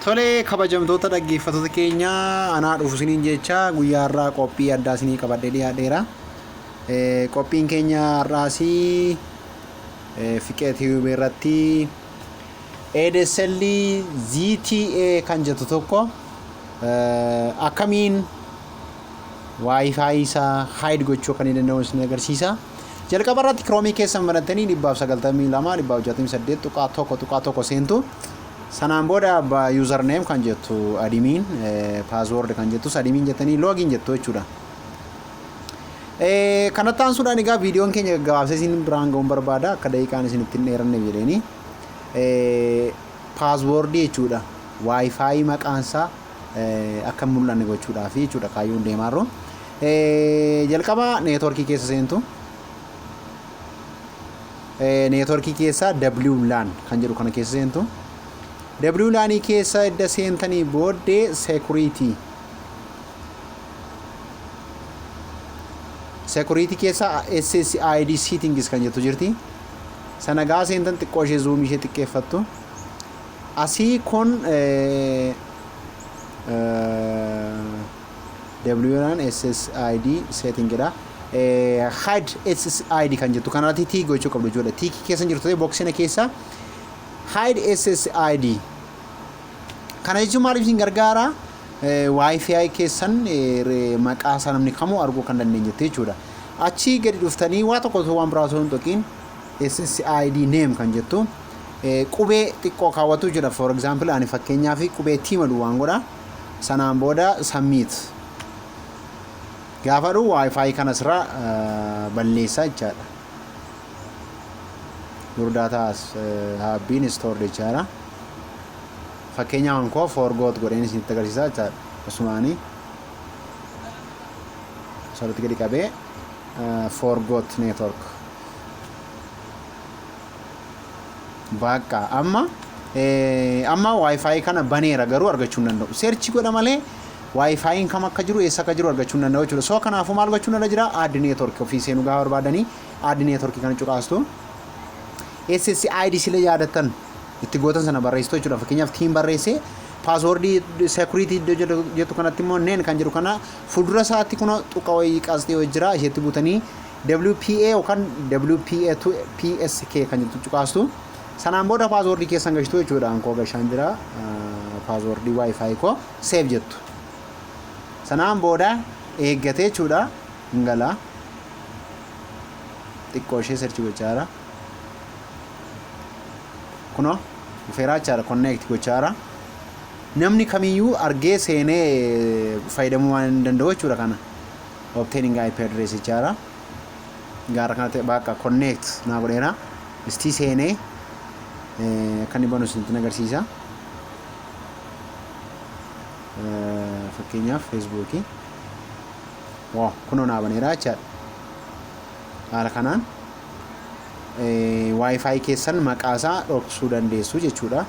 Tole kabajamtoota dhaggeeffattoota keenya anaa dhufu isiniin jecha guyyaa har'aa qophii addaa isinii qabadhee dhiyaadheera. Qophiin keenya har'aas fiqee TV irratti ADSL ZTA kan jettu tokko akkamiin Wi-Fi isaa hide gochuu kan danda'u isin agarsiisa. Jalqaba irratti Chrome keessan banattanii 992.168.1 seentu. Sanaan booda username kan jettu admin, password kan jettu admin jettanii login jettu jechuudha. Kanatti aansuudhaan egaa viidiyoon keenya gabaabsee isin biraan ga'uun barbaada akka daqiiqaan isin ittiin dheeranne jedhanii password jechuudha. Wi-Fi maqaansaa akka mul'anne gochuudhaaf jechuudha kaayyoon deemaarru. Jalqaba neetworkii keessa seentu. Neetworkii keessa WLAN kan jedhu kana keessa seentu. WLAN keessa edda seentanii booddee security keessa SSID settings kan jettu jirti. Sana gaa seentan xiqqoo ishee zoom ishee xiqqeeffattu. Asii kun WLAN SSID setting dha. Hide SSID kan jettu kanarratti tick gochuu qabdu jechuudha. Tick keessa jirtu boxina keessa hide SSID kana jechuun maaliif isin gargaara Wi-Fi keessan maqaa isaa namni kamuu arguu kan dandeenye jechuudha. Achi gadi dhuftanii waa tokko waan biraa osoo hin tuqiin SSID name kan jettu qubee xiqqoo kaawwatu jira. For example ani fakkeenyaaf qubee T madu waan godha. Sanaan booda submit gaafa dhu Wi-Fi kana sirra balleessaa jechaadha. Your data have been stored jechaadha. Fakkeenyaaf koo forgot godheen isinitti agarsiisaa jechaadha. Osmaanii asirratti gadi qabee forgot network bakka amma Wi-Fi kana baneera garuu argachuu hin danda'u. Search godha malee Wi-Fi kam akka jiru eessa akka jiru argachuu hin danda'u jechuudha. So kanaafuu maal gochuu irra jira? Add network ofii seenuu gaafa barbaadanii add network kana cuqaastu. SSID sila yaadatan itti gootan sana barreessitu jechuudha. Fakkeenyaaf team barreessee password security jettu kanatti immoo neen kan jedhu kana fuuldura isaatti kun tuqa wayii qasxee wayii jira isheetti buutanii WPA yookaan WPA2PSK kan jettu cuqaastu. Sanaan booda password keessan galchitu jechuudha. Ankoo gashaan jira password Wi-Fi koo save jettu. Sanaan booda eeggatee jechuudha ngala xiqqoo ishee search gochaara. Kuno dhufeerachaadha connect gochaara. Namni kamiyyuu argee seenee fayyadamuu waan hin danda'u jechuudha kana. Obtaining IP address jechaara. Gaara kanatti bakka connect naa godheera. Istii seenee kan ibanu isinitti agarsiisa. Fakkeenyaaf Facebook wow kuno naa baneera jechaadha. Haala kanaan Wi-Fi keessan maqaa isaa dhoksuu dandeessu jechuudha.